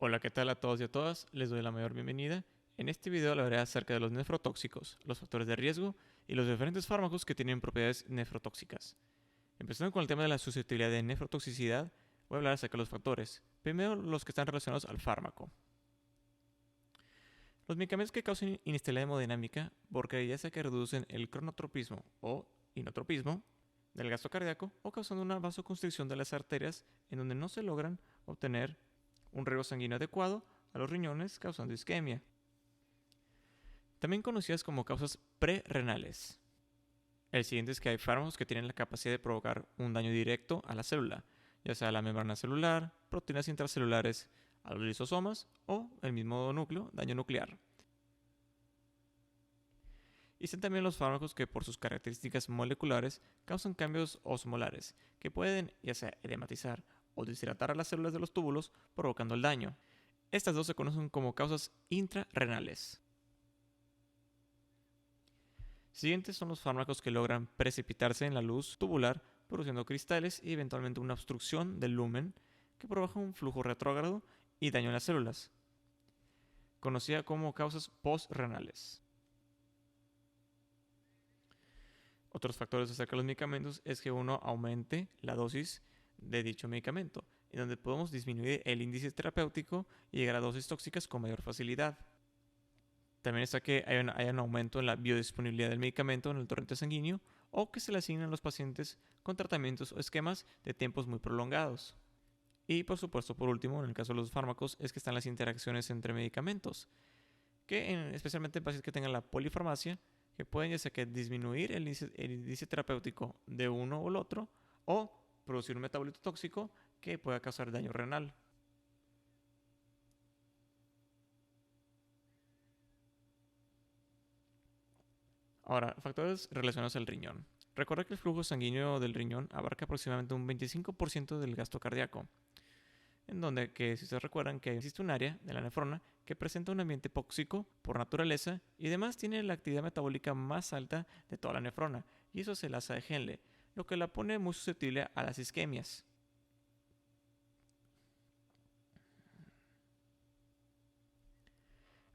Hola, ¿qué tal a todos y a todas? Les doy la mayor bienvenida. En este video hablaré acerca de los nefrotóxicos, los factores de riesgo y los diferentes fármacos que tienen propiedades nefrotóxicas. Empezando con el tema de la susceptibilidad de nefrotoxicidad, voy a hablar acerca de los factores. Primero, los que están relacionados al fármaco. Los medicamentos que causan inestabilidad hemodinámica, porque ya sea que reducen el cronotropismo o inotropismo del gasto cardíaco o causando una vasoconstricción de las arterias en donde no se logran obtener un riego sanguíneo adecuado a los riñones, causando isquemia. También conocidas como causas prerrenales. El siguiente es que hay fármacos que tienen la capacidad de provocar un daño directo a la célula, ya sea a la membrana celular, proteínas intracelulares, a los lisosomas o el mismo núcleo, daño nuclear. Y están también los fármacos que por sus características moleculares causan cambios osmolares, que pueden ya sea edematizar o deshidratar a las células de los túbulos, provocando el daño. Estas dos se conocen como causas intrarrenales. Siguientes son los fármacos que logran precipitarse en la luz tubular, produciendo cristales y eventualmente una obstrucción del lumen que provoca un flujo retrógrado y daño en las células, conocida como causas postrenales. Otros factores acerca de los medicamentos es que uno aumente la dosis de dicho medicamento, en donde podemos disminuir el índice terapéutico y llegar a dosis tóxicas con mayor facilidad. También está que hay un aumento en la biodisponibilidad del medicamento en el torrente sanguíneo o que se le asignan a los pacientes con tratamientos o esquemas de tiempos muy prolongados. Y por supuesto, por último, en el caso de los fármacos, es que están las interacciones entre medicamentos, que especialmente en pacientes que tengan la polifarmacia, que pueden ya sea que disminuir el índice terapéutico de uno o el otro, o producir un metabolito tóxico que pueda causar daño renal. Ahora, factores relacionados al riñón. Recuerda que el flujo sanguíneo del riñón abarca aproximadamente un 25% del gasto cardíaco, en donde, que si ustedes recuerdan, que existe un área de la nefrona que presenta un ambiente hipóxico por naturaleza y además tiene la actividad metabólica más alta de toda la nefrona, y eso se la hace de Henle, lo que la pone muy susceptible a las isquemias.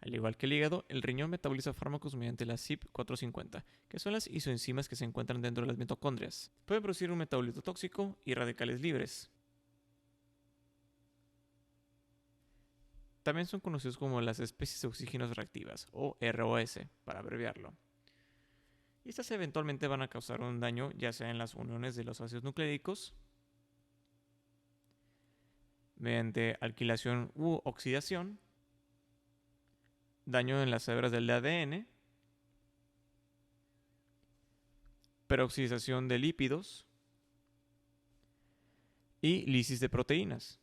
Al igual que el hígado, el riñón metaboliza fármacos mediante la CYP450, que son las isoenzimas que se encuentran dentro de las mitocondrias. Pueden producir un metabolito tóxico y radicales libres. También son conocidos como las especies de oxígenos reactivas, o ROS, para abreviarlo. Y estas eventualmente van a causar un daño ya sea en las uniones de los ácidos nucleicos, mediante alquilación u oxidación, daño en las hebras del ADN, peroxidación de lípidos y lisis de proteínas.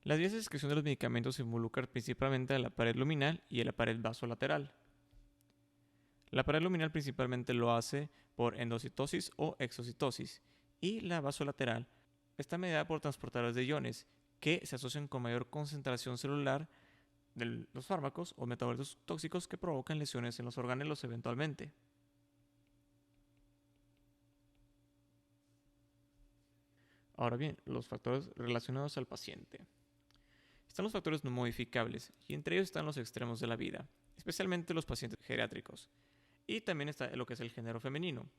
Las vías de excreción de los medicamentos se involucran principalmente a la pared luminal y a la pared vasolateral. La pared luminal principalmente lo hace por endocitosis o exocitosis, y la vasolateral está mediada por transportadores de iones que se asocian con mayor concentración celular de los fármacos o metabolitos tóxicos que provocan lesiones en los organelos eventualmente. Ahora bien, los factores relacionados al paciente. Están los factores no modificables, y entre ellos están los extremos de la vida, especialmente los pacientes geriátricos. Y también está lo que es el género femenino.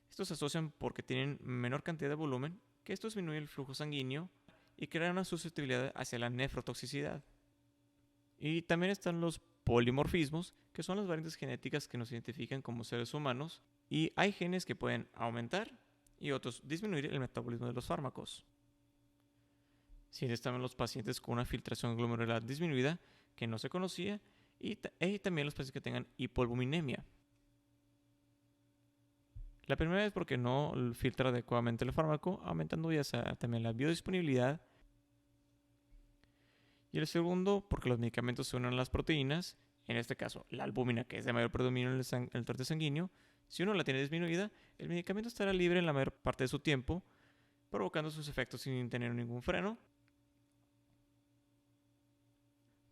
Estos se asocian porque tienen menor cantidad de volumen, que esto disminuye el flujo sanguíneo y crea una susceptibilidad hacia la nefrotoxicidad. Y también están los polimorfismos, que son las variantes genéticas que nos identifican como seres humanos, y hay genes que pueden aumentar y otros disminuir el metabolismo de los fármacos. Si están los pacientes con una filtración glomerular disminuida que no se conocía, y también los pacientes que tengan hipoalbuminemia. La primera es porque no filtra adecuadamente el fármaco, aumentando ya sea también la biodisponibilidad. Y el segundo, porque los medicamentos se unen a las proteínas, en este caso la albúmina, que es de mayor predominio en el torrente sanguíneo. Si uno la tiene disminuida, el medicamento estará libre en la mayor parte de su tiempo, provocando sus efectos sin tener ningún freno.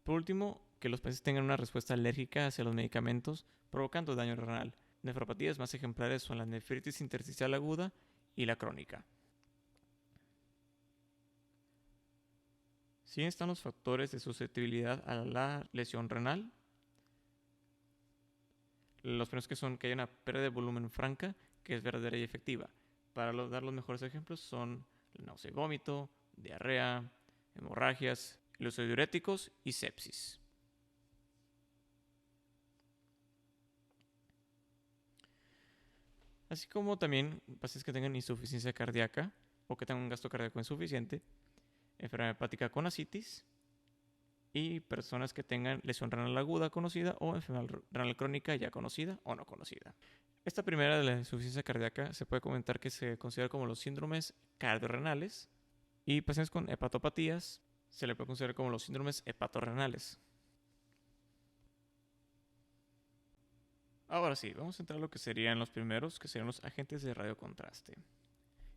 Por último, que los pacientes tengan una respuesta alérgica hacia los medicamentos, provocando daño renal. Nefropatías más ejemplares son la nefritis intersticial aguda y la crónica. Sí están los factores de susceptibilidad a la lesión renal. Los primeros que hay una pérdida de volumen franca que es verdadera y efectiva. Para dar los mejores ejemplos son el náusea y vómito, diarrea, hemorragias, el uso de diuréticos y sepsis. Así como también pacientes que tengan insuficiencia cardíaca o que tengan un gasto cardíaco insuficiente, enfermedad hepática con ascitis y personas que tengan lesión renal aguda conocida o enfermedad renal crónica ya conocida o no conocida. Esta primera de la insuficiencia cardíaca se puede comentar que se considera como los síndromes cardiorrenales y pacientes con hepatopatías se le puede considerar como los síndromes hepatorrenales. Ahora sí, vamos a entrar a lo que serían los primeros, que serían los agentes de radiocontraste.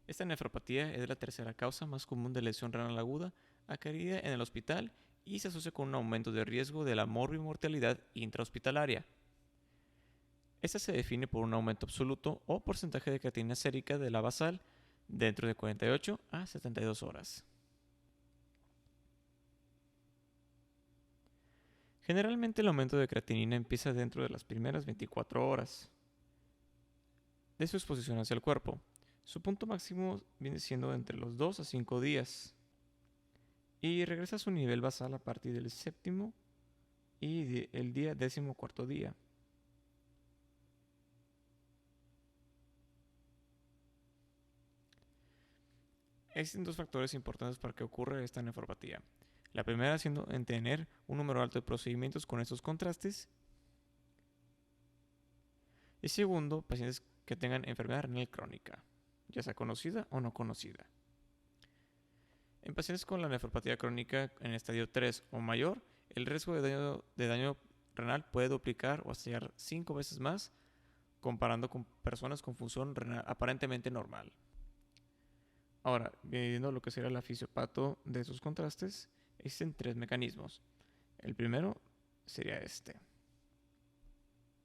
Esta nefropatía es la tercera causa más común de lesión renal aguda adquirida en el hospital y se asocia con un aumento de riesgo de la morbimortalidad intrahospitalaria. Esta se define por un aumento absoluto o porcentaje de creatinina sérica de la basal dentro de 48 a 72 horas. Generalmente el aumento de creatinina empieza dentro de las primeras 24 horas de su exposición hacia el cuerpo. Su punto máximo viene siendo entre los 2 a 5 días y regresa a su nivel basal a partir del séptimo y el día 14º día. Existen dos factores importantes para que ocurra esta nefropatía. La primera siendo en tener un número alto de procedimientos con estos contrastes. Y segundo, pacientes que tengan enfermedad renal crónica, ya sea conocida o no conocida. En pacientes con la nefropatía crónica en estadio 3 o mayor, el riesgo de daño renal puede duplicar o hasta llegar 5 veces más comparando con personas con función renal aparentemente normal. Ahora, viendo lo que sería la fisiopato de esos contrastes, existen 3 mecanismos. El primero sería este.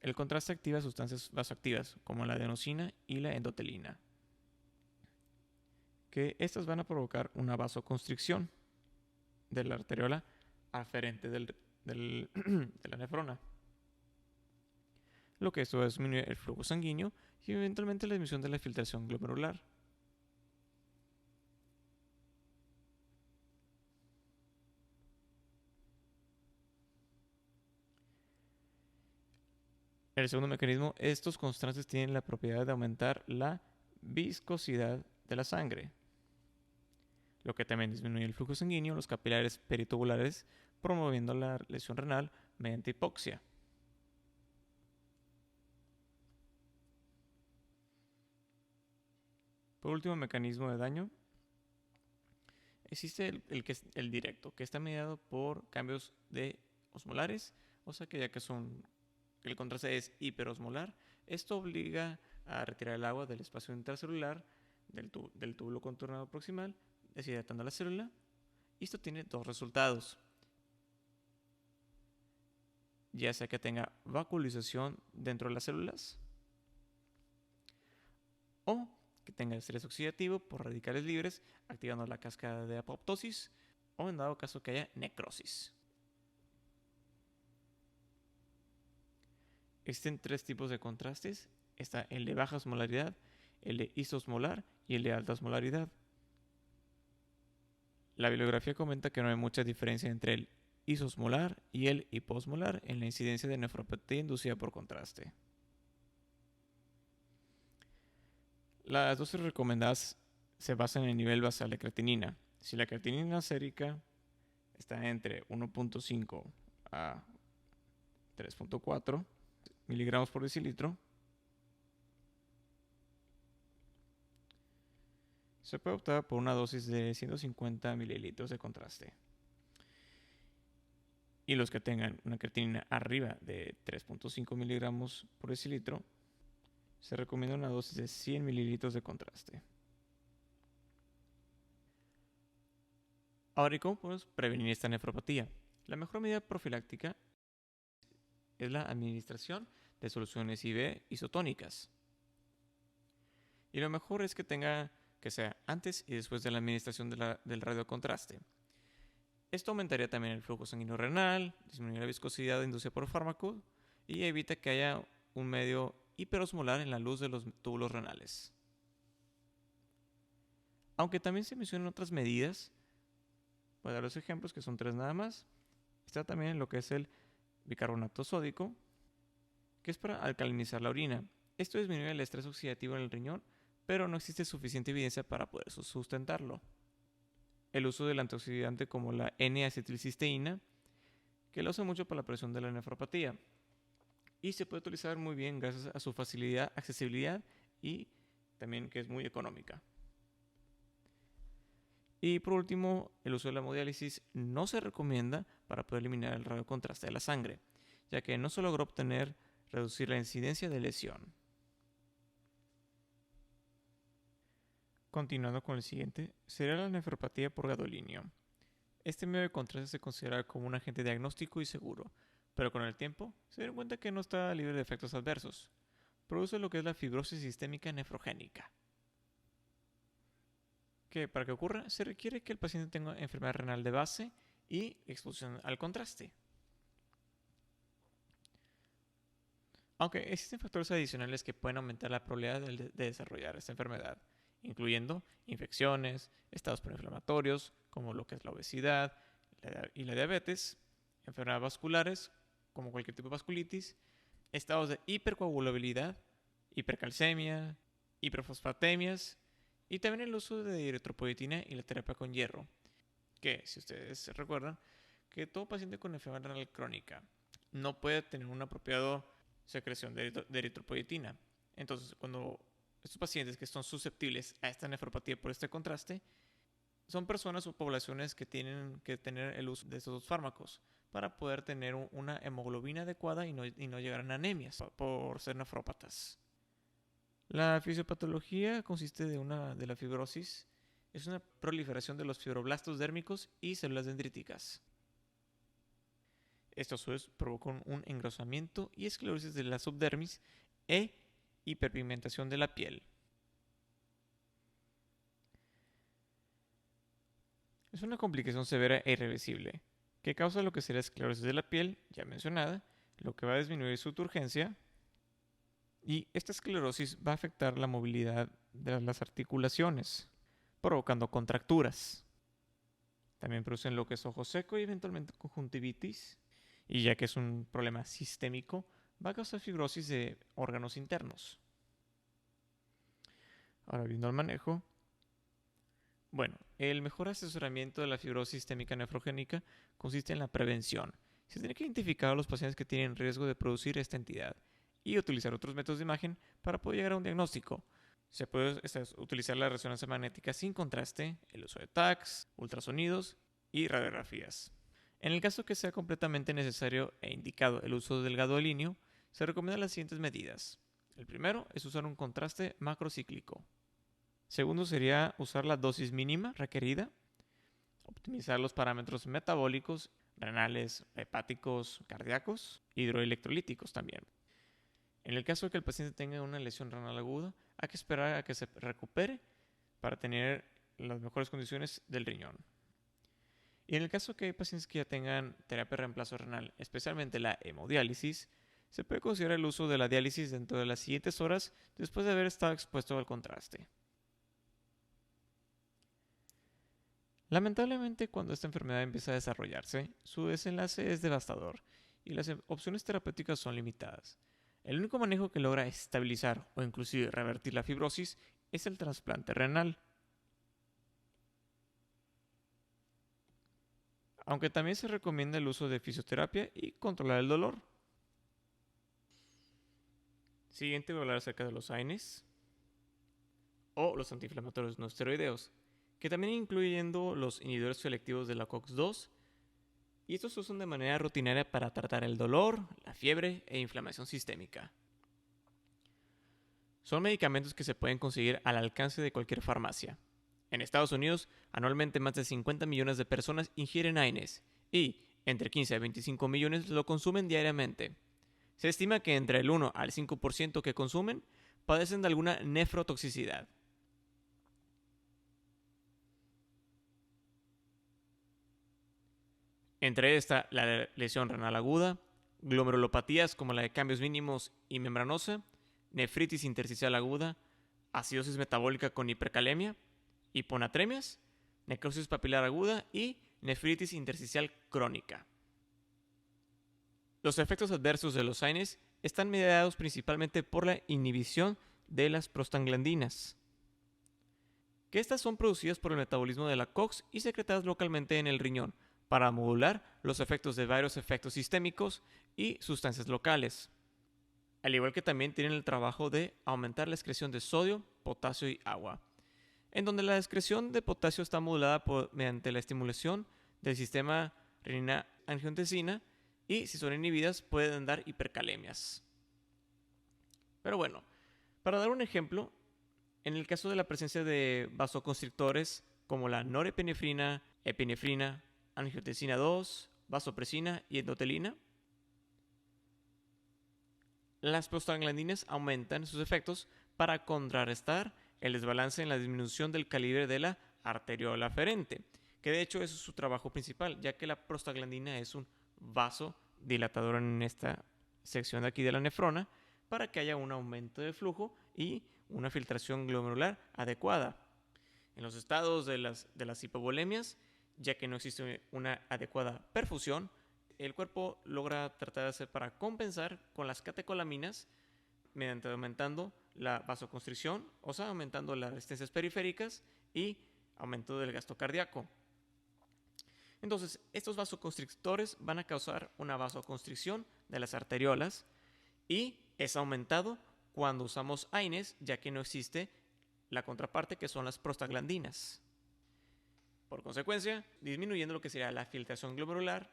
El contraste activa sustancias vasoactivas como la adenosina y la endotelina, que estas van a provocar una vasoconstricción de la arteriola aferente de la nefrona, lo que esto va a disminuir el flujo sanguíneo y eventualmente la disminución de la filtración glomerular. El segundo mecanismo, estos contrastes tienen la propiedad de aumentar la viscosidad de la sangre, lo que también disminuye el flujo sanguíneo, los capilares peritubulares, promoviendo la lesión renal mediante hipoxia. Por último, mecanismo de daño, existe el que es el directo, que está mediado por cambios de osmolares, o sea que ya que el contraste es hiperosmolar, esto obliga a retirar el agua del espacio intracelular del túbulo contornado proximal, deshidratando la célula, y esto tiene dos resultados. Ya sea que tenga vacuolización dentro de las células o que tenga estrés oxidativo por radicales libres, activando la cascada de apoptosis o en dado caso que haya necrosis. Existen 3 tipos de contrastes. Está el de baja osmolaridad, el de isosmolar y el de alta osmolaridad. La bibliografía comenta que no hay mucha diferencia entre el isosmolar y el hiposmolar en la incidencia de nefropatía inducida por contraste. Las dosis recomendadas se basan en el nivel basal de creatinina. Si la creatinina sérica está entre 1.5 a 3.4 miligramos por decilitro, se puede optar por una dosis de 150 mililitros de contraste. Y los que tengan una creatinina arriba de 3.5 miligramos por decilitro, se recomienda una dosis de 100 mililitros de contraste. Ahora, ¿y cómo podemos prevenir esta nefropatía? La mejor medida profiláctica es la administración de soluciones IV isotónicas. Y lo mejor es que sea antes y después de la administración del radiocontraste. Esto aumentaría también el flujo sanguíneo renal, disminuye la viscosidad inducida por fármaco y evita que haya un medio hiperosmolar en la luz de los túbulos renales. Aunque también se mencionan otras medidas, voy a dar los ejemplos que son 3 nada más. Está también lo que es el bicarbonato sódico, que es para alcalinizar la orina. Esto disminuye el estrés oxidativo en el riñón, pero no existe suficiente evidencia para poder sustentarlo. El uso del antioxidante como la N-acetilcisteína, que lo usa mucho para la presión de la nefropatía. Y se puede utilizar muy bien gracias a su facilidad, accesibilidad y también que es muy económica. Y por último, el uso de la hemodiálisis no se recomienda para poder eliminar el radiocontraste de la sangre, ya que no se logró reducir la incidencia de lesión. Continuando con el siguiente, sería la nefropatía por gadolinio. Este medio de contraste se considera como un agente diagnóstico y seguro, pero con el tiempo se dieron cuenta que no está libre de efectos adversos. Produce lo que es la fibrosis sistémica nefrogénica, que para que ocurra se requiere que el paciente tenga enfermedad renal de base y exposición al contraste. Aunque existen factores adicionales que pueden aumentar la probabilidad de desarrollar esta enfermedad, incluyendo infecciones, estados preinflamatorios, como lo que es la obesidad y la diabetes, enfermedades vasculares, como cualquier tipo de vasculitis, estados de hipercoagulabilidad, hipercalcemia, hiperfosfatemias, y también el uso de eritropoyetina y la terapia con hierro, que si ustedes recuerdan, que todo paciente con enfermedad renal crónica no puede tener una apropiada secreción de eritropoyetina. Entonces, cuando estos pacientes que son susceptibles a esta nefropatía por este contraste, son personas o poblaciones que tienen que tener el uso de estos dos fármacos para poder tener una hemoglobina adecuada y no llegar a anemias por ser nefrópatas. La fisiopatología consiste de la fibrosis. Es una proliferación de los fibroblastos dérmicos y células dendríticas. Esto a su vez provoca un engrosamiento y esclerosis de la subdermis e hiperpigmentación de la piel. Es una complicación severa e irreversible que causa lo que será esclerosis de la piel, ya mencionada, lo que va a disminuir su turgencia, y esta esclerosis va a afectar la movilidad de las articulaciones, provocando contracturas. También producen lo que es ojo seco y eventualmente conjuntivitis, y ya que es un problema sistémico, va a causar fibrosis de órganos internos. Ahora, viendo el manejo, bueno, el mejor asesoramiento de la fibrosis sistémica nefrogénica consiste en la prevención. Se tiene que identificar a los pacientes que tienen riesgo de producir esta entidad y utilizar otros métodos de imagen para poder llegar a un diagnóstico. Se puede utilizar la resonancia magnética sin contraste, el uso de TACs, ultrasonidos y radiografías. En el caso que sea completamente necesario e indicado el uso del gadolinio, se recomiendan las siguientes medidas. El primero es usar un contraste macrocíclico. Segundo sería usar la dosis mínima requerida, optimizar los parámetros metabólicos, renales, hepáticos, cardíacos, hidroelectrolíticos también. En el caso de que el paciente tenga una lesión renal aguda, hay que esperar a que se recupere para tener las mejores condiciones del riñón. Y en el caso que hay pacientes que ya tengan terapia de reemplazo renal, especialmente la hemodiálisis, se puede considerar el uso de la diálisis dentro de las siguientes horas después de haber estado expuesto al contraste. Lamentablemente, cuando esta enfermedad empieza a desarrollarse, su desenlace es devastador y las opciones terapéuticas son limitadas. El único manejo que logra estabilizar o inclusive revertir la fibrosis es el trasplante renal. Aunque también se recomienda el uso de fisioterapia y controlar el dolor. Siguiente voy a hablar acerca de los AINES o los antiinflamatorios no esteroideos, que también incluyendo los inhibidores selectivos de la COX-2, y estos se usan de manera rutinaria para tratar el dolor, la fiebre e inflamación sistémica. Son medicamentos que se pueden conseguir al alcance de cualquier farmacia. En Estados Unidos, anualmente más de 50 millones de personas ingieren AINES y entre 15 a 25 millones lo consumen diariamente. Se estima que entre el 1 al 5% que consumen padecen de alguna nefrotoxicidad. Entre esta la lesión renal aguda, glomerulopatías como la de cambios mínimos y membranosa, nefritis intersticial aguda, acidosis metabólica con hipercalemia, hiponatremias, necrosis papilar aguda y nefritis intersticial crónica. Los efectos adversos de los AINES están mediados principalmente por la inhibición de las prostaglandinas, que estas son producidas por el metabolismo de la COX y secretadas localmente en el riñón para modular los efectos de varios efectos sistémicos y sustancias locales. Al igual que también tienen el trabajo de aumentar la excreción de sodio, potasio y agua, en donde la excreción de potasio está modulada mediante la estimulación del sistema renina-angiotensina y si son inhibidas pueden dar hipercalemias. Pero bueno, para dar un ejemplo, en el caso de la presencia de vasoconstrictores como la norepinefrina, epinefrina, angiotensina 2, vasopresina y endotelina, las prostaglandinas aumentan sus efectos para contrarrestar el desbalance en la disminución del calibre de la arteriola aferente, que de hecho eso es su trabajo principal, ya que la prostaglandina es un vasodilatador en esta sección de aquí de la nefrona para que haya un aumento de flujo y una filtración glomerular adecuada. En los estados de las hipovolemias, ya que no existe una adecuada perfusión, el cuerpo logra tratar de hacer para compensar con las catecolaminas mediante aumentando la vasoconstricción, o sea, aumentando las resistencias periféricas y aumento del gasto cardíaco. Entonces, estos vasoconstrictores van a causar una vasoconstricción de las arteriolas y es aumentado cuando usamos AINES, ya que no existe la contraparte que son las prostaglandinas. Por consecuencia, disminuyendo lo que sería la filtración glomerular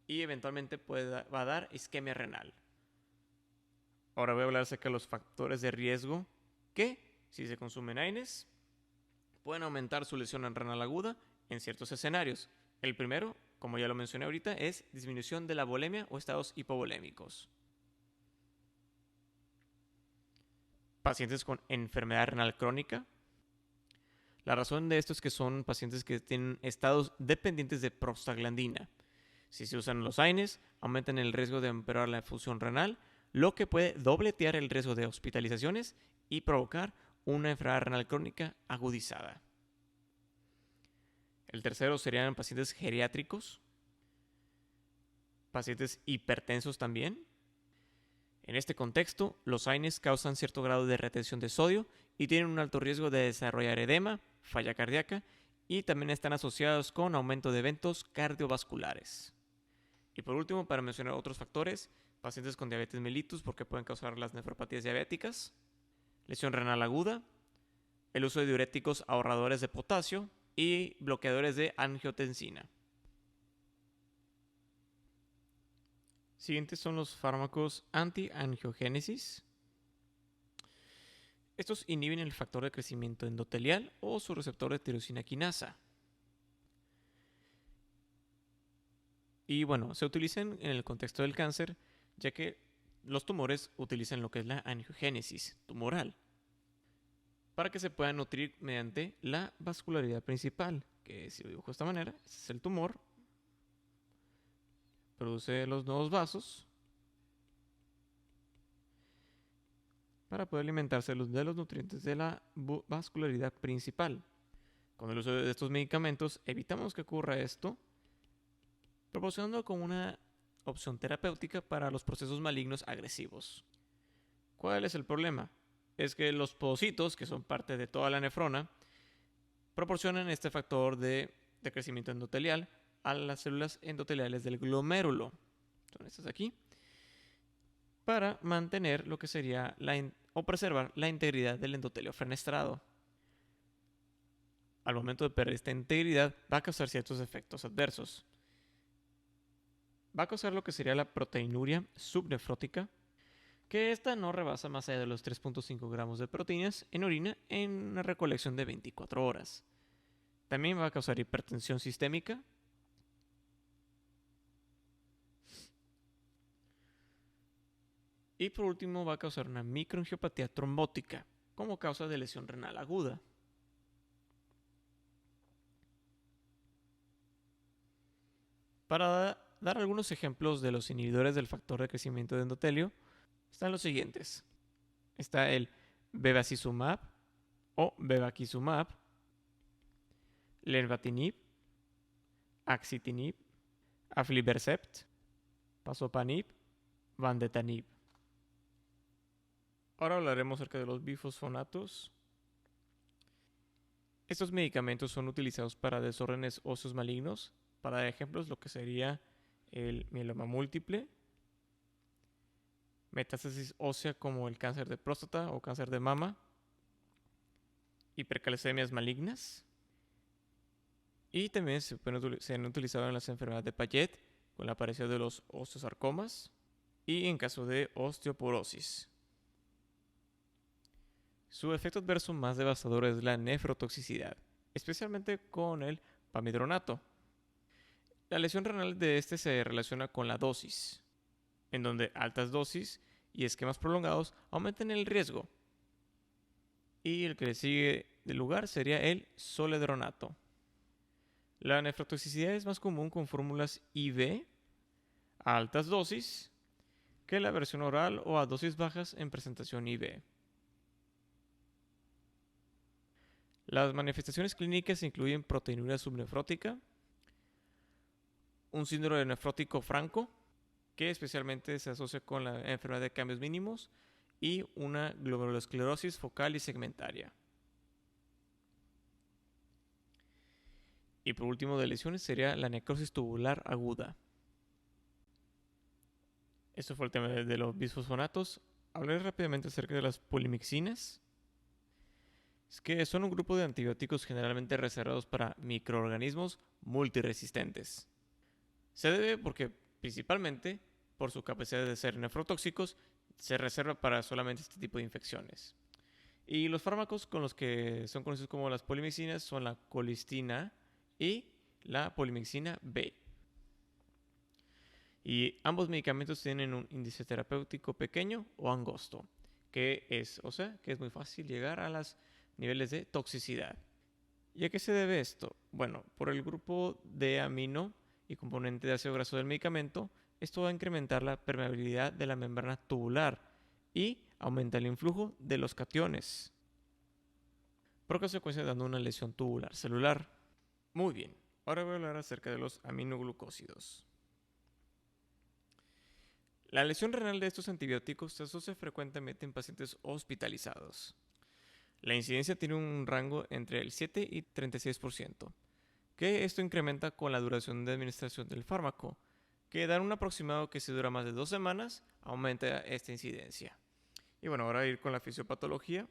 y eventualmente va a dar isquemia renal. Ahora voy a hablar acerca de los factores de riesgo que, si se consumen AINES, pueden aumentar su lesión renal aguda en ciertos escenarios. El primero, como ya lo mencioné ahorita, es disminución de la volemia o estados hipovolémicos. Pacientes con enfermedad renal crónica. La razón de esto es que son pacientes que tienen estados dependientes de prostaglandina. Si se usan los AINES, aumentan el riesgo de empeorar la función renal, lo que puede dobletear el riesgo de hospitalizaciones y provocar una enfermedad renal crónica agudizada. El tercero serían pacientes geriátricos, pacientes hipertensos también. En este contexto, los AINES causan cierto grado de retención de sodio y tienen un alto riesgo de desarrollar edema, falla cardíaca y también están asociados con aumento de eventos cardiovasculares. Y por último, para mencionar otros factores, pacientes con diabetes mellitus porque pueden causar las nefropatías diabéticas, lesión renal aguda, el uso de diuréticos ahorradores de potasio y bloqueadores de angiotensina. Siguientes son los fármacos anti-angiogénesis. Estos inhiben el factor de crecimiento endotelial o su receptor de tirosina quinasa. Y bueno, se utilizan en el contexto del cáncer, ya que los tumores utilizan lo que es la angiogénesis tumoral para que se puedan nutrir mediante la vascularidad principal, que si lo dibujo de esta manera, este es el tumor, produce los nuevos vasos para poder alimentarse de los nutrientes de la vascularidad principal. Con el uso de estos medicamentos evitamos que ocurra esto, proporcionando como una opción terapéutica para los procesos malignos agresivos. ¿Cuál es el problema? Es que los podocitos, que son parte de toda la nefrona, proporcionan este factor de crecimiento endotelial a las células endoteliales del glomérulo. Son estas aquí. Para mantener lo que sería o preservar la integridad del endotelio fenestrado. Al momento de perder esta integridad, va a causar ciertos efectos adversos. Va a causar lo que sería la proteinuria subnefrótica, que esta no rebasa más allá de los 3.5 gramos de proteínas en orina en una recolección de 24 horas. También va a causar hipertensión sistémica. Y por último va a causar una microangiopatía trombótica como causa de lesión renal aguda. Para dar algunos ejemplos de los inhibidores del factor de crecimiento de endotelio, están los siguientes. Está el bevacizumab o bevacizumab, lenvatinib, axitinib, aflibercept, pazopanib, vandetanib. Ahora hablaremos acerca de los bifosfonatos. Estos medicamentos son utilizados para desórdenes óseos malignos. Para dar ejemplos, lo que sería el mieloma múltiple, metástasis ósea como el cáncer de próstata o cáncer de mama, hipercalcemias malignas, y también se han utilizado en las enfermedades de Payet con la aparición de los osteosarcomas y en caso de osteoporosis. Su efecto adverso más devastador es la nefrotoxicidad, especialmente con el pamidronato. La lesión renal de este se relaciona con la dosis, en donde altas dosis y esquemas prolongados aumentan el riesgo. Y el que le sigue de lugar sería el zoledronato. La nefrotoxicidad es más común con fórmulas IV a altas dosis que la versión oral o a dosis bajas en presentación IV. Las manifestaciones clínicas incluyen proteinuria subnefrótica, un síndrome nefrótico franco, que especialmente se asocia con la enfermedad de cambios mínimos, y una glomerulosclerosis focal y segmentaria. Y por último de lesiones sería la necrosis tubular aguda. Esto fue el tema de los bisfosfonatos. Hablaré rápidamente acerca de las polimixinas. Es que son un grupo de antibióticos generalmente reservados para microorganismos multiresistentes. Se debe porque, principalmente, por su capacidad de ser nefrotóxicos, se reserva para solamente este tipo de infecciones. Y los fármacos con los que son conocidos como las polimixinas son la colistina y la polimixina B. Y ambos medicamentos tienen un índice terapéutico pequeño o angosto, que es muy fácil llegar a los niveles de toxicidad. ¿Y a qué se debe esto? Bueno, por el grupo de amino y componente de ácido graso del medicamento, esto va a incrementar la permeabilidad de la membrana tubular y aumenta el influjo de los cationes, por consecuencia dando una lesión tubular celular. Muy bien, ahora voy a hablar acerca de los aminoglucósidos. La lesión renal de estos antibióticos se asocia frecuentemente en pacientes hospitalizados. La incidencia tiene un rango entre el 7 y 36%, que esto incrementa con la duración de administración del fármaco, que dar un aproximado que si dura más de 2 semanas, aumenta esta incidencia. Y bueno, ahora ir con la fisiopatología.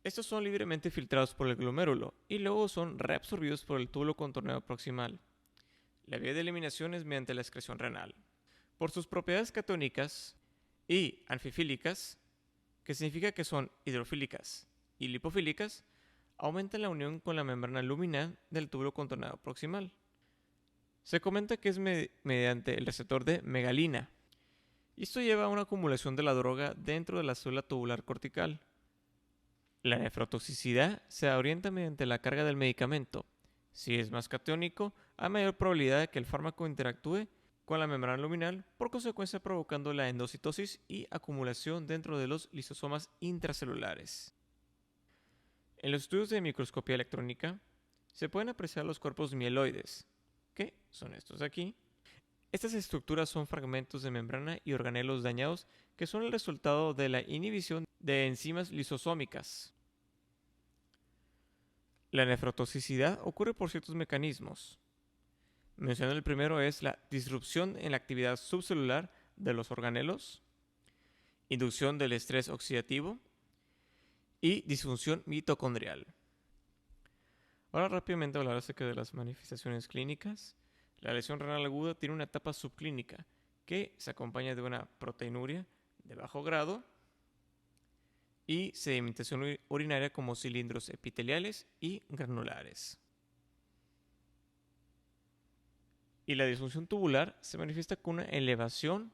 Estos son libremente filtrados por el glomérulo y luego son reabsorbidos por el túbulo contorneado proximal. La vía de eliminación es mediante la excreción renal. Por sus propiedades catónicas y anfifílicas, que significa que son hidrofílicas y lipofílicas, aumentan la unión con la membrana luminal del túbulo contorneado proximal. Se comenta que es mediante el receptor de megalina, y esto lleva a una acumulación de la droga dentro de la célula tubular cortical. La nefrotoxicidad se orienta mediante la carga del medicamento. Si es más catónico, hay mayor probabilidad de que el fármaco interactúe con la membrana luminal, por consecuencia provocando la endocitosis y acumulación dentro de los lisosomas intracelulares. En los estudios de microscopía electrónica se pueden apreciar los cuerpos mieloides, que son estos de aquí. Estas estructuras son fragmentos de membrana y organelos dañados que son el resultado de la inhibición de enzimas lisosómicas. La nefrotoxicidad ocurre por ciertos mecanismos. Mencionando el primero es la disrupción en la actividad subcelular de los organelos, inducción del estrés oxidativo y disfunción mitocondrial. Ahora rápidamente hablaré acerca de las manifestaciones clínicas. La lesión renal aguda tiene una etapa subclínica que se acompaña de una proteinuria de bajo grado y sedimentación urinaria como cilindros epiteliales y granulares. Y la disfunción tubular se manifiesta con una elevación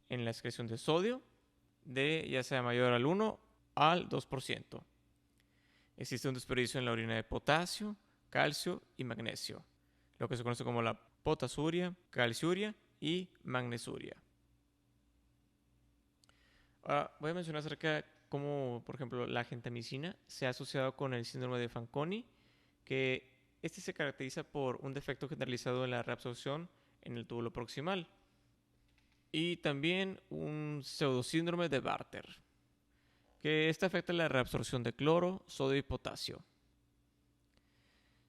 en la excreción de sodio de ya sea mayor al 1 al 2%. Existe un desperdicio en la orina de potasio, calcio y magnesio, lo que se conoce como la potasuria, calciuria y magnesuria. Ahora voy a mencionar acerca de cómo, por ejemplo, la gentamicina se ha asociado con el síndrome de Fanconi, que este se caracteriza por un defecto generalizado en la reabsorción en el túbulo proximal y también un pseudosíndrome de Bartter, que este afecta la reabsorción de cloro, sodio y potasio.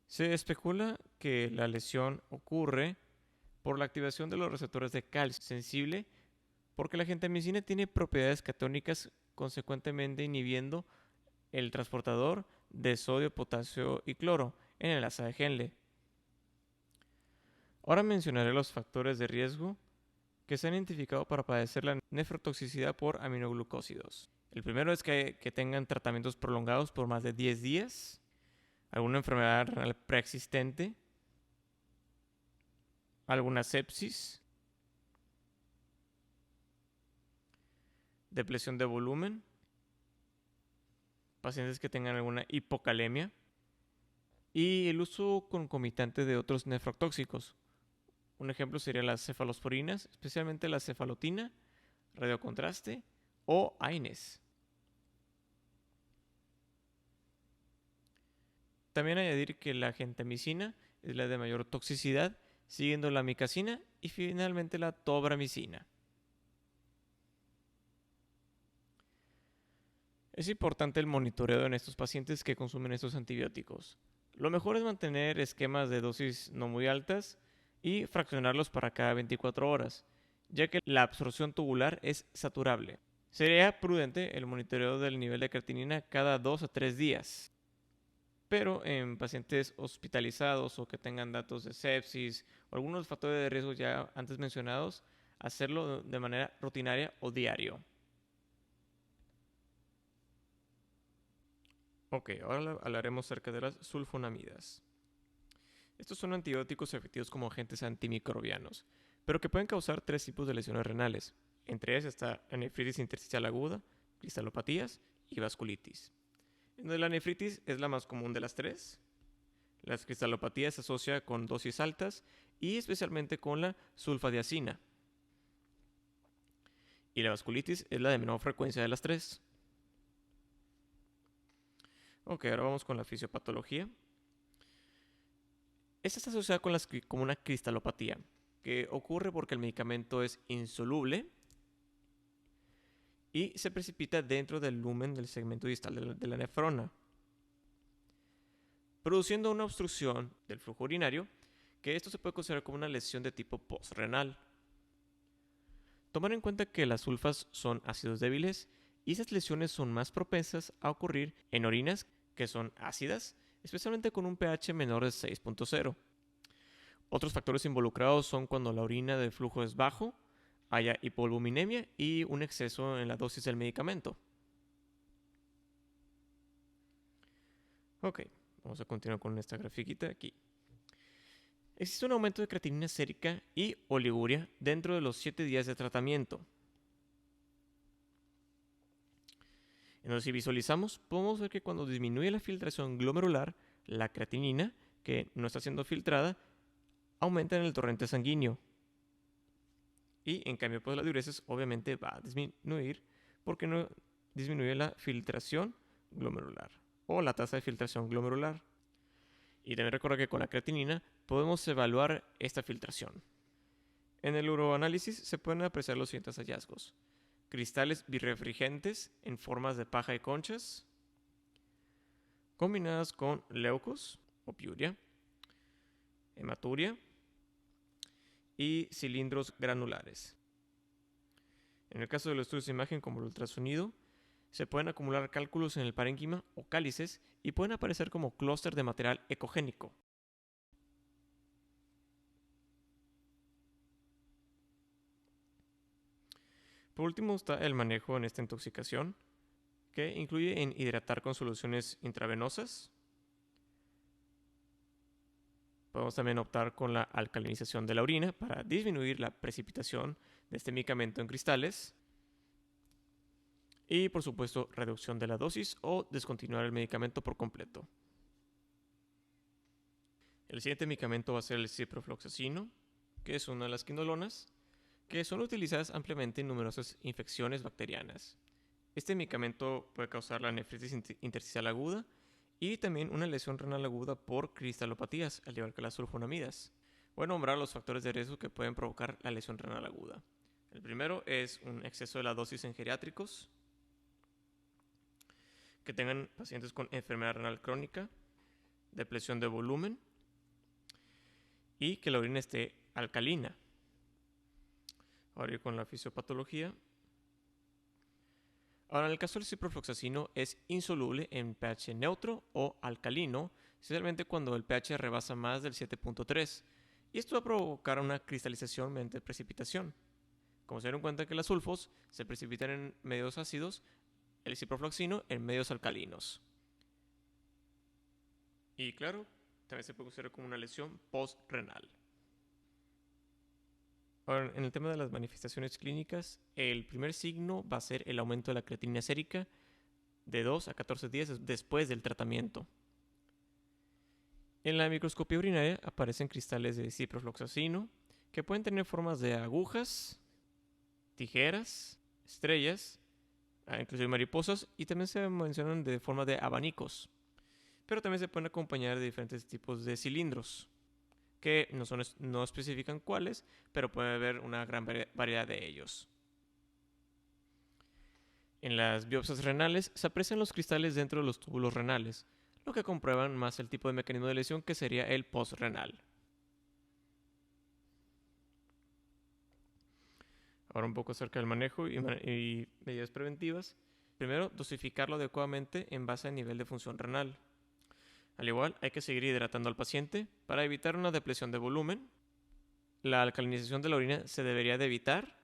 Se especula que la lesión ocurre por la activación de los receptores de calcio sensible, porque la gentamicina tiene propiedades catónicas, consecuentemente inhibiendo el transportador de sodio, potasio y cloro en el asa de Henle. Ahora mencionaré los factores de riesgo que se han identificado para padecer la nefrotoxicidad por aminoglucósidos. El primero es que tengan tratamientos prolongados por más de 10 días, alguna enfermedad renal preexistente, alguna sepsis, depresión de volumen, pacientes que tengan alguna hipocalemia y el uso concomitante de otros nefrotóxicos. Un ejemplo sería las cefalosporinas, especialmente la cefalotina, radiocontraste o AINES. También añadir que la gentamicina es la de mayor toxicidad, siguiendo la amicacina y finalmente la tobramicina. Es importante el monitoreo en estos pacientes que consumen estos antibióticos. Lo mejor es mantener esquemas de dosis no muy altas y fraccionarlos para cada 24 horas, ya que la absorción tubular es saturable. Sería prudente el monitoreo del nivel de creatinina cada 2 a 3 días. Pero en pacientes hospitalizados o que tengan datos de sepsis o algunos factores de riesgo ya antes mencionados, hacerlo de manera rutinaria o diario. Ok, ahora hablaremos acerca de las sulfonamidas. Estos son antibióticos efectivos como agentes antimicrobianos, pero que pueden causar 3 tipos de lesiones renales. Entre ellas está la nefritis intersticial aguda, cristalopatías y vasculitis. En donde la nefritis es la más común de las 3. Las cristalopatías se asocia con dosis altas y especialmente con la sulfadiazina. Y la vasculitis es la de menor frecuencia de las 3. Ok, ahora vamos con la fisiopatología. Esta está asociada con una cristalopatía, que ocurre porque el medicamento es insoluble y se precipita dentro del lumen del segmento distal de la nefrona, produciendo una obstrucción del flujo urinario, que esto se puede considerar como una lesión de tipo postrenal. Tomar en cuenta que las sulfas son ácidos débiles y esas lesiones son más propensas a ocurrir en orinas que son ácidas, especialmente con un pH menor de 6.0. Otros factores involucrados son cuando la orina de flujo es bajo, haya hipoalbuminemia y un exceso en la dosis del medicamento. Ok, vamos a continuar con esta grafiquita aquí. Existe un aumento de creatinina sérica y oliguria dentro de los 7 días de tratamiento. Entonces, si visualizamos, podemos ver que cuando disminuye la filtración glomerular, la creatinina, que no está siendo filtrada, aumenta en el torrente sanguíneo. Y en cambio, pues la diuresis obviamente va a disminuir porque no disminuye la filtración glomerular o la tasa de filtración glomerular. Y también recuerda que con la creatinina podemos evaluar esta filtración. En el uroanálisis se pueden apreciar los siguientes hallazgos: cristales birrefringentes en formas de paja y conchas, combinadas con leucos o piuria, hematuria y cilindros granulares. En el caso de los estudios de imagen como el ultrasonido, se pueden acumular cálculos en el parénquima o cálices y pueden aparecer como clúster de material ecogénico. Por último está el manejo en esta intoxicación, que incluye en hidratar con soluciones intravenosas. Podemos también optar con la alcalinización de la orina para disminuir la precipitación de este medicamento en cristales. Y por supuesto, reducción de la dosis o descontinuar el medicamento por completo. El siguiente medicamento va a ser el ciprofloxacino, que es una de las quinolonas, que son utilizadas ampliamente en numerosas infecciones bacterianas. Este medicamento puede causar la nefritis intersticial aguda y también una lesión renal aguda por cristalopatías, al igual que las sulfonamidas. Voy a nombrar los factores de riesgo que pueden provocar la lesión renal aguda. El primero es un exceso de la dosis en geriátricos, que tengan pacientes con enfermedad renal crónica, depresión de volumen y que la orina esté alcalina. Ahora ir con la fisiopatología. Ahora, en el caso del ciprofloxacino es insoluble en pH neutro o alcalino, especialmente cuando el pH rebasa más del 7.3, y esto va a provocar una cristalización mediante precipitación. Como se dieron cuenta que las sulfos se precipitan en medios ácidos, el ciprofloxacino en medios alcalinos. Y claro, también se puede considerar como una lesión postrenal. Ahora, en el tema de las manifestaciones clínicas, el primer signo va a ser el aumento de la creatinina sérica de 2 a 14 días después del tratamiento. En la microscopía urinaria aparecen cristales de ciprofloxacino que pueden tener formas de agujas, tijeras, estrellas, inclusive mariposas, y también se mencionan de forma de abanicos. Pero también se pueden acompañar de diferentes tipos de cilindros, que no especifican cuáles, pero puede haber una gran variedad de ellos. En las biopsias renales se aprecian los cristales dentro de los túbulos renales, lo que comprueban más el tipo de mecanismo de lesión que sería el postrenal. Ahora un poco acerca del manejo y medidas preventivas. Primero, dosificarlo adecuadamente en base al nivel de función renal. Al igual, hay que seguir hidratando al paciente para evitar una depresión de volumen. La alcalinización de la orina se debería de evitar.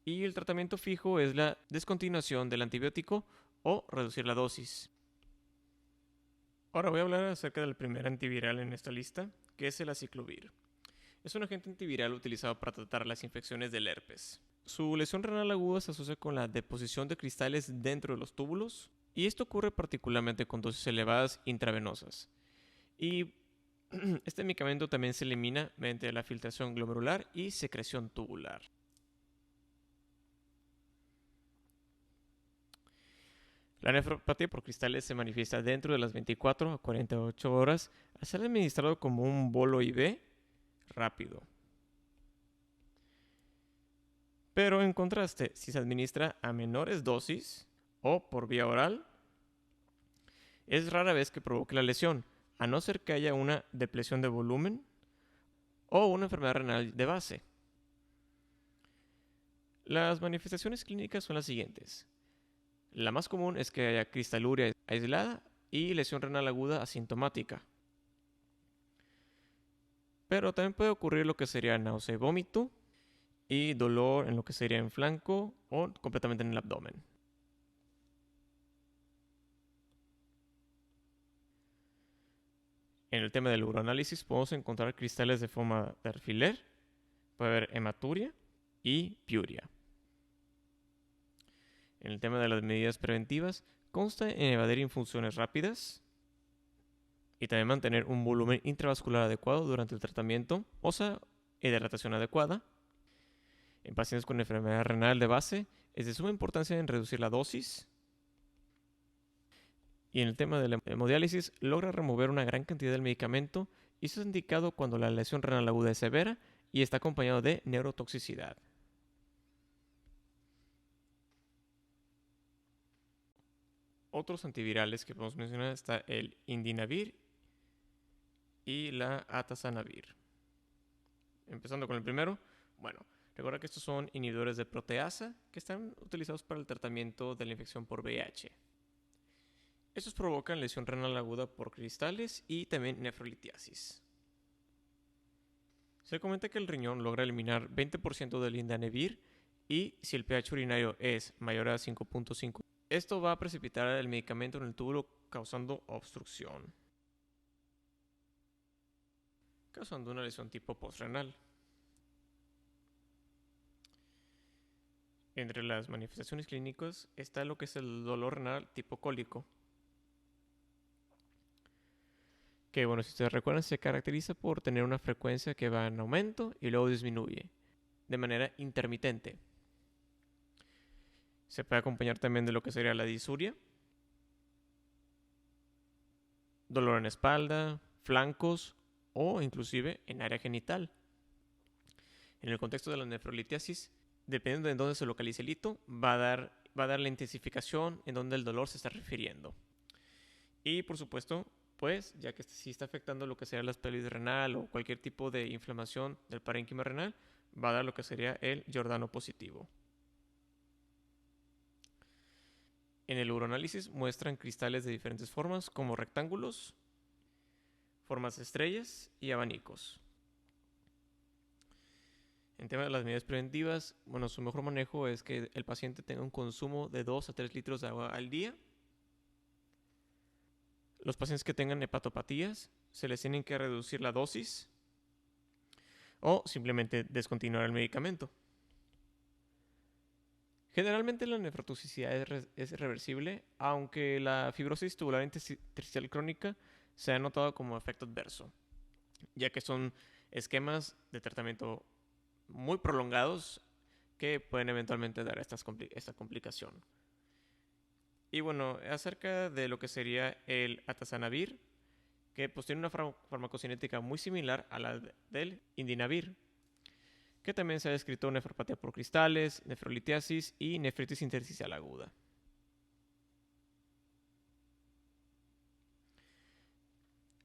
Y el tratamiento fijo es la descontinuación del antibiótico o reducir la dosis. Ahora voy a hablar acerca del primer antiviral en esta lista, que es el aciclovir. Es un agente antiviral utilizado para tratar las infecciones del herpes. Su lesión renal aguda se asocia con la deposición de cristales dentro de los túbulos, y esto ocurre particularmente con dosis elevadas intravenosas. Y este medicamento también se elimina mediante la filtración glomerular y secreción tubular. La nefropatía por cristales se manifiesta dentro de las 24 a 48 horas al ser administrado como un bolo IV rápido. Pero en contraste, si se administra a menores dosis o por vía oral, es rara vez que provoque la lesión, a no ser que haya una depresión de volumen o una enfermedad renal de base. Las manifestaciones clínicas son las siguientes. La más común es que haya cristaluria aislada y lesión renal aguda asintomática. Pero también puede ocurrir lo que sería náusea y vómito y dolor en lo que sería en flanco o completamente en el abdomen. En el tema del uroanálisis podemos encontrar cristales de forma de alfiler, puede haber hematuria y piuria. En el tema de las medidas preventivas, consta en evadir infusiones rápidas y también mantener un volumen intravascular adecuado durante el tratamiento, o sea, hidratación adecuada. En pacientes con enfermedad renal de base, es de suma importancia en reducir la dosis. Y en el tema de la hemodiálisis, logra remover una gran cantidad del medicamento y eso es indicado cuando la lesión renal aguda es severa y está acompañado de neurotoxicidad. Otros antivirales que podemos mencionar está el indinavir y la atazanavir. Empezando con el primero, recuerda que estos son inhibidores de proteasa que están utilizados para el tratamiento de la infección por VIH. Estos provocan lesión renal aguda por cristales y también nefrolitiasis. Se comenta que el riñón logra eliminar 20% del indinavir y si el pH urinario es mayor a 5.5, esto va a precipitar el medicamento en el túbulo causando obstrucción, causando una lesión tipo postrenal. Entre las manifestaciones clínicas está lo que es el dolor renal tipo cólico. que bueno, si ustedes recuerdan, se caracteriza por tener una frecuencia que va en aumento y luego disminuye de manera intermitente. Se puede acompañar también de lo que sería la disuria, dolor en espalda, flancos o inclusive en área genital. En el contexto de la nefrolitiasis, dependiendo de dónde se localice el hito, va a dar la intensificación en donde el dolor se está refiriendo. Y por supuesto, pues, ya que si está afectando lo que sería la pelvis renal o cualquier tipo de inflamación del parénquima renal, va a dar lo que sería el Giordano positivo. En el uroanálisis muestran cristales de diferentes formas, como rectángulos, formas de estrellas y abanicos. En tema de las medidas preventivas, bueno, su mejor manejo es que el paciente tenga un consumo de 2 a 3 litros de agua al día. Los pacientes que tengan hepatopatías se les tienen que reducir la dosis o simplemente descontinuar el medicamento. Generalmente la nefrotoxicidad es reversible, aunque la fibrosis tubular intersticial crónica se ha notado como efecto adverso, ya que son esquemas de tratamiento muy prolongados que pueden eventualmente dar esta complicación. Y bueno, acerca de lo que sería el atazanavir, que pues tiene una farmacocinética muy similar a la del indinavir, que también se ha descrito nefropatía por cristales, nefrolitiasis y nefritis intersticial aguda.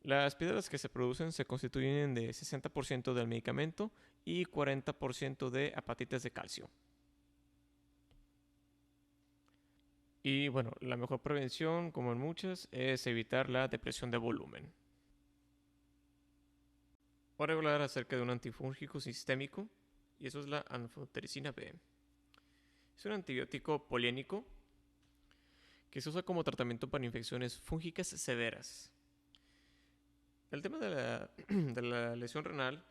Las piedras que se producen se constituyen de 60% del medicamento y 40% de apatitas de calcio. Y bueno, la mejor prevención, como en muchas, es evitar la depresión de volumen. Ahora voy a hablar acerca de un antifúngico sistémico, y eso es la anfotericina B. Es un antibiótico poliénico que se usa como tratamiento para infecciones fúngicas severas. El tema de la lesión renal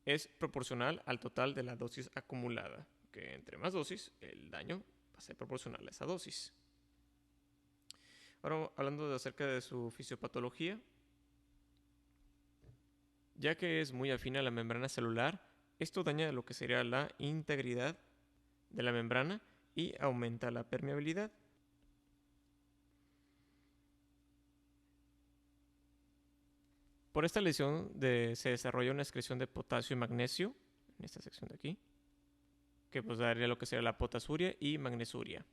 es proporcional al total de la dosis acumulada, que entre más dosis, el daño va a ser proporcional a esa dosis. Ahora, hablando acerca de su fisiopatología, ya que es muy afín a la membrana celular, esto daña lo que sería la integridad de la membrana y aumenta la permeabilidad. Por esta lesión se desarrolla una excreción de potasio y magnesio, en esta sección de aquí, que pues daría lo que sería la potasuria y magnesuria.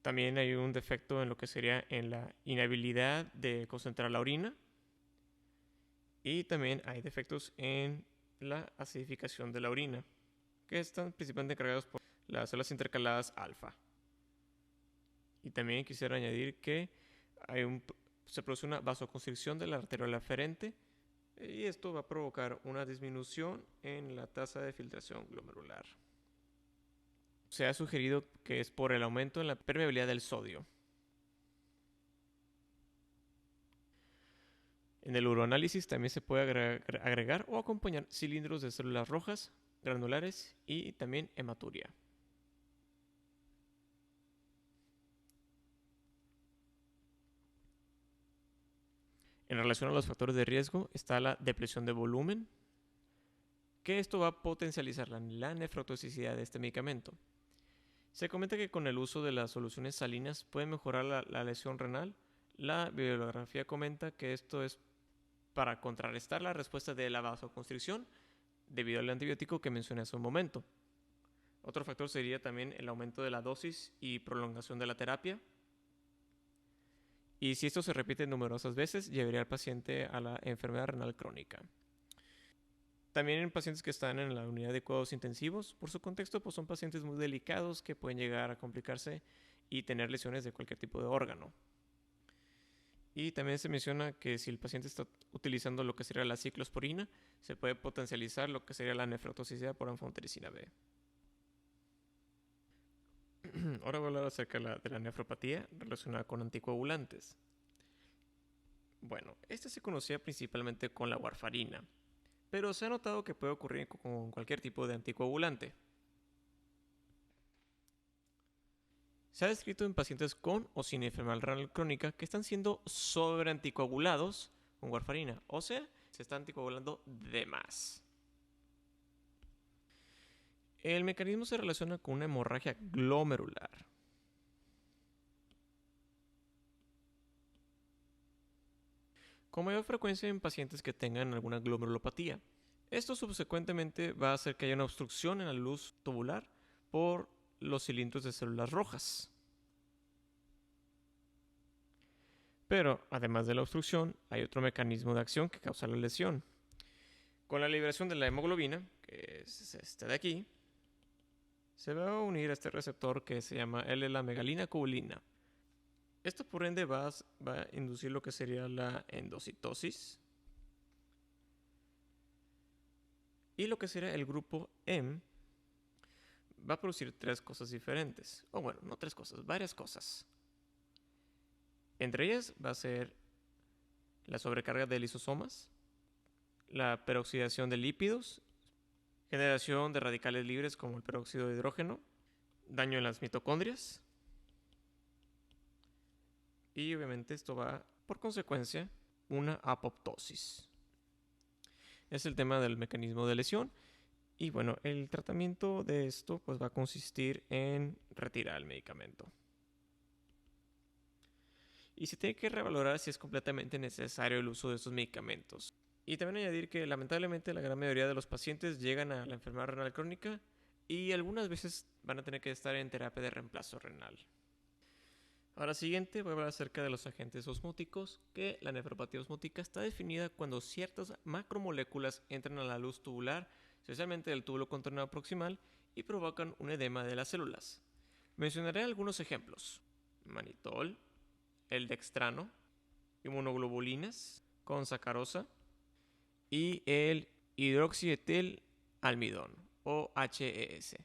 También hay un defecto en lo que sería en la inhabilidad de concentrar la orina. Y también hay defectos en la acidificación de la orina, que están principalmente encargados por las células intercaladas alfa. Y también quisiera añadir que se produce una vasoconstricción de la arteriola aferente y esto va a provocar una disminución en la tasa de filtración glomerular. Se ha sugerido que es por el aumento en la permeabilidad del sodio. En el uroanálisis también se puede agregar o acompañar cilindros de células rojas, granulares y también hematuria. En relación a los factores de riesgo está la depresión de volumen, que esto va a potencializar la nefrotoxicidad de este medicamento. Se comenta que con el uso de las soluciones salinas puede mejorar la lesión renal. La bibliografía comenta que esto es para contrarrestar la respuesta de la vasoconstricción debido al antibiótico que mencioné hace un momento. Otro factor sería también el aumento de la dosis y prolongación de la terapia. Y si esto se repite numerosas veces, llevaría al paciente a la enfermedad renal crónica. También en pacientes que están en la unidad de cuidados intensivos, por su contexto, pues son pacientes muy delicados que pueden llegar a complicarse y tener lesiones de cualquier tipo de órgano. Y también se menciona que si el paciente está utilizando lo que sería la ciclosporina, se puede potencializar lo que sería la nefrotoxicidad por anfotericina B. Ahora voy a hablar acerca de la nefropatía relacionada con anticoagulantes. Bueno, esta se conocía principalmente con la warfarina, pero se ha notado que puede ocurrir con cualquier tipo de anticoagulante. Se ha descrito en pacientes con o sin enfermedad renal crónica que están siendo sobreanticoagulados con warfarina, o sea, se está anticoagulando de más. El mecanismo se relaciona con una hemorragia glomerular. Con mayor frecuencia en pacientes que tengan alguna glomerulopatía. Esto subsecuentemente va a hacer que haya una obstrucción en la luz tubular por los cilindros de células rojas. Pero, además de la obstrucción, hay otro mecanismo de acción que causa la lesión. Con la liberación de la hemoglobina, que es este de aquí, se va a unir a este receptor que se llama L-la-megalina-cubulina. Esto por ende va a inducir lo que sería la endocitosis. Y lo que sería el grupo M va a producir tres cosas diferentes. O bueno, no tres cosas, varias cosas. Entre ellas va a ser la sobrecarga de lisosomas, la peroxidación de lípidos, generación de radicales libres como el peróxido de hidrógeno, daño en las mitocondrias y obviamente esto va por consecuencia una apoptosis. Es el tema del mecanismo de lesión y bueno, el tratamiento de esto pues va a consistir en retirar el medicamento. Y se tiene que revalorar si es completamente necesario el uso de estos medicamentos. Y también añadir que lamentablemente la gran mayoría de los pacientes llegan a la enfermedad renal crónica y algunas veces van a tener que estar en terapia de reemplazo renal. Ahora siguiente voy a hablar acerca de los agentes osmóticos, que la nefropatía osmótica está definida cuando ciertas macromoléculas entran a la luz tubular, especialmente del túbulo contornado proximal, y provocan un edema de las células. Mencionaré algunos ejemplos: manitol, el dextrano, inmunoglobulinas con sacarosa y el hidroxietil almidón o HES.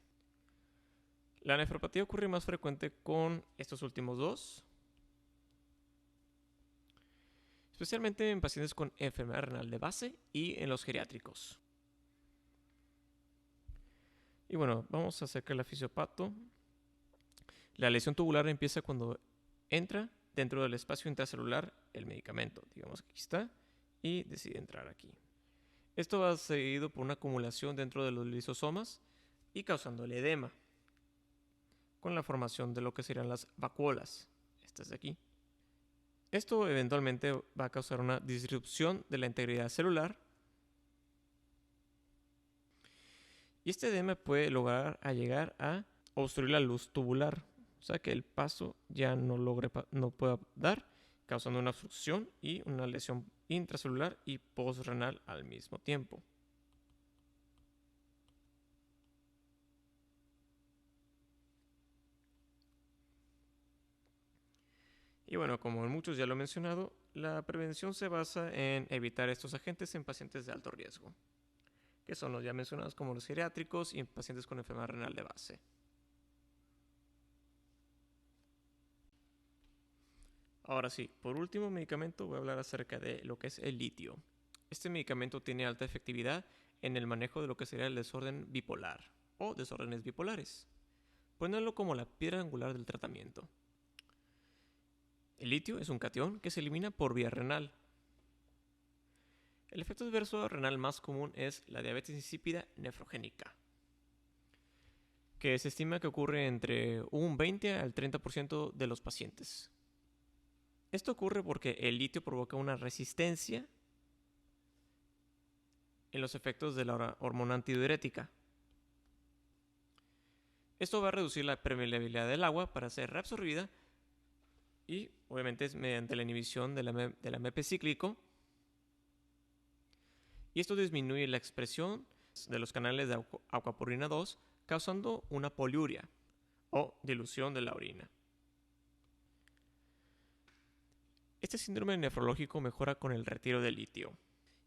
La nefropatía ocurre más frecuente con estos últimos dos, especialmente en pacientes con enfermedad renal de base y en los geriátricos. Y bueno, vamos a acerca del fisiopato. La lesión tubular empieza cuando entra dentro del espacio intracelular el medicamento. Digamos que aquí está y decide entrar aquí. Esto va seguido por una acumulación dentro de los lisosomas y causando el edema, con la formación de lo que serían las vacuolas, estas de aquí. Esto eventualmente va a causar una disrupción de la integridad celular y este edema puede lograr a llegar a obstruir la luz tubular, o sea que el paso ya no pueda dar, causando una obstrucción y una lesión intracelular y postrenal al mismo tiempo. Y bueno, como muchos ya lo he mencionado, la prevención se basa en evitar estos agentes en pacientes de alto riesgo, que son los ya mencionados como los geriátricos y en pacientes con enfermedad renal de base. Ahora sí, por último medicamento voy a hablar acerca de lo que es el litio. Este medicamento tiene alta efectividad en el manejo de lo que sería el desorden bipolar o desórdenes bipolares, poniéndolo como la piedra angular del tratamiento. El litio es un catión que se elimina por vía renal. El efecto adverso renal más común es la diabetes insípida nefrogénica, que se estima que ocurre entre un 20 al 30% de los pacientes. Esto ocurre porque el litio provoca una resistencia en los efectos de la hormona antidiurética. Esto va a reducir la permeabilidad del agua para ser reabsorbida y obviamente es mediante la inhibición del AMP cíclico. Y esto disminuye la expresión de los canales de aquaporina 2, causando una poliuria o dilución de la orina. Este síndrome nefrológico mejora con el retiro del litio.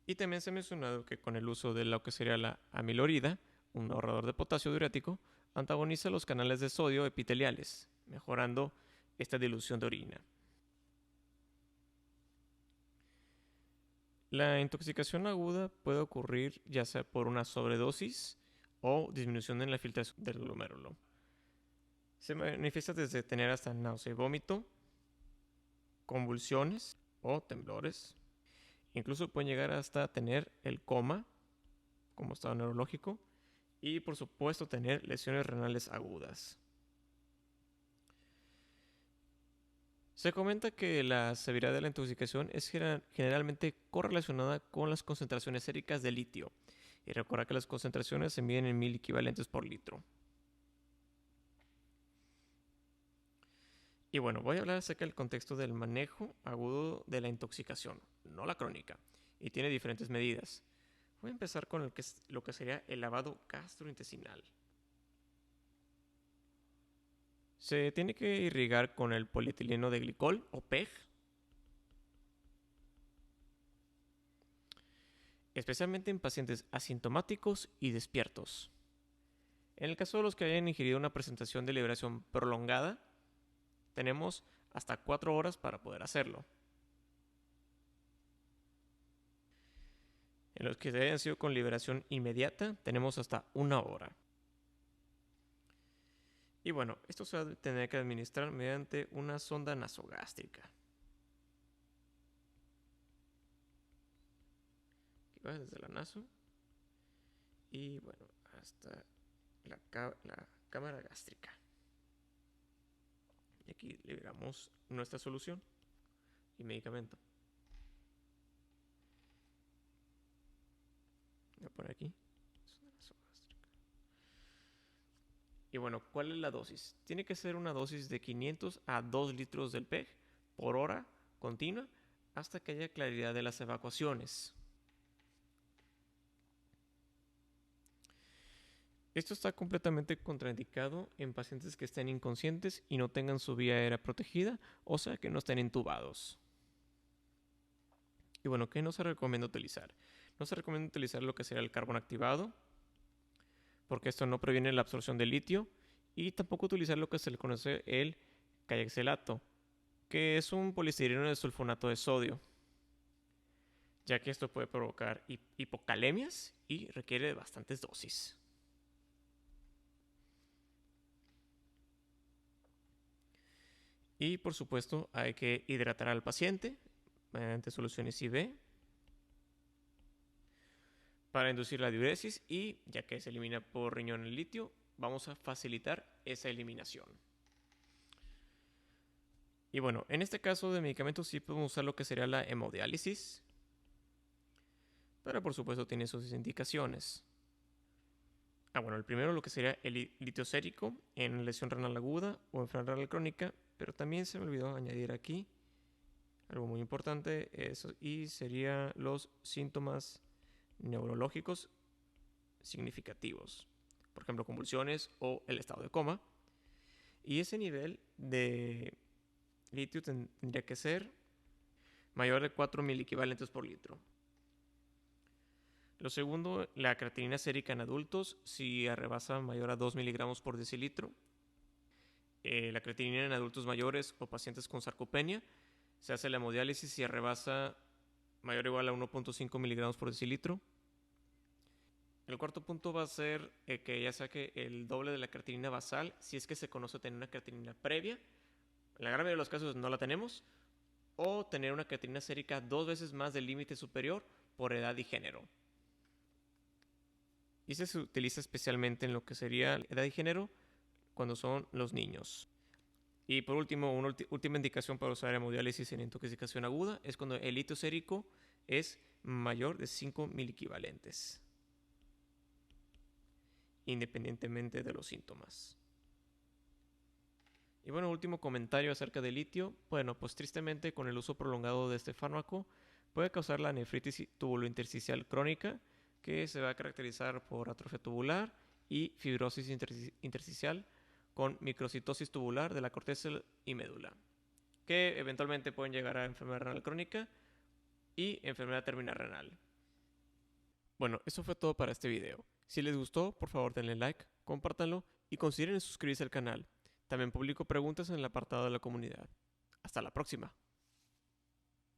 Y también se ha mencionado que con el uso de lo que sería la amilorida, un ahorrador de potasio diurético, antagoniza los canales de sodio epiteliales, mejorando esta dilución de orina. La intoxicación aguda puede ocurrir ya sea por una sobredosis o disminución en la filtración del glomérulo. Se manifiesta desde tener hasta náusea y vómito, convulsiones o temblores. Incluso pueden llegar hasta tener el coma como estado neurológico y por supuesto tener lesiones renales agudas. Se comenta que la severidad de la intoxicación es generalmente correlacionada con las concentraciones séricas de litio. Y recuerda que las concentraciones se miden en 1000 equivalentes por litro. Y bueno, voy a hablar acerca del contexto del manejo agudo de la intoxicación, no la crónica, y tiene diferentes medidas. Voy a empezar con lo que sería el lavado gastrointestinal. Se tiene que irrigar con el polietileno de glicol o PEG, especialmente en pacientes asintomáticos y despiertos. En el caso de los que hayan ingerido una presentación de liberación prolongada, tenemos hasta 4 horas para poder hacerlo. En los que hayan sido con liberación inmediata, tenemos hasta 1 hora. Y bueno, esto se va a tener que administrar mediante una sonda nasogástrica. Aquí va desde la naso. Y bueno, hasta la cámara gástrica. Y aquí liberamos nuestra solución y medicamento. Voy a poner aquí. Y bueno, ¿cuál es la dosis? Tiene que ser una dosis de 500 a 2 litros del PEG por hora continua hasta que haya claridad de las evacuaciones. Esto está completamente contraindicado en pacientes que estén inconscientes y no tengan su vía aérea protegida, o sea que no estén intubados. Y bueno, ¿qué no se recomienda utilizar? No se recomienda utilizar lo que sería el carbón activado, porque esto no previene la absorción de litio, y tampoco utilizar lo que se le conoce el callaxelato, que es un poliestireno de sulfonato de sodio, ya que esto puede provocar hipocalemias y requiere de bastantes dosis. Y por supuesto hay que hidratar al paciente mediante soluciones IV para inducir la diuresis y ya que se elimina por riñón el litio, vamos a facilitar esa eliminación. Y bueno, en este caso de medicamentos sí podemos usar lo que sería la hemodiálisis, pero por supuesto tiene sus indicaciones. Bueno, el primero lo que sería el litio sérico en lesión renal aguda o enfermedad renal crónica, pero también se me olvidó añadir aquí algo muy importante, y sería los síntomas neurológicos significativos, por ejemplo convulsiones o el estado de coma, y ese nivel de litio tendría que ser mayor de 4.000 equivalentes por litro. Lo segundo, la creatinina sérica en adultos, si rebasa mayor a 2 miligramos por decilitro. La creatinina en adultos mayores o pacientes con sarcopenia, se hace la hemodiálisis si rebasa mayor o igual a 1.5 miligramos por decilitro. El cuarto punto va a ser que ya saque el doble de la creatinina basal si es que se conoce tener una creatinina previa. En la gran mayoría de los casos no la tenemos. O tener una creatinina sérica 2 veces más del límite superior por edad y género. Y se utiliza especialmente en lo que sería edad y género cuando son los niños. Y por último, una última indicación para usar hemodiálisis en intoxicación aguda es cuando el litio sérico es mayor de 5.000 equivalentes, independientemente de los síntomas. Y bueno, último comentario acerca del litio. Bueno, pues tristemente con el uso prolongado de este fármaco puede causar la nefritis tubulointersticial crónica, que se va a caracterizar por atrofia tubular y fibrosis intersticial con microcitosis tubular de la corteza y médula, que eventualmente pueden llegar a enfermedad renal crónica y enfermedad terminal renal. Bueno, eso fue todo para este video. Si les gustó, por favor denle like, compártanlo y consideren suscribirse al canal. También publico preguntas en el apartado de la comunidad. Hasta la próxima.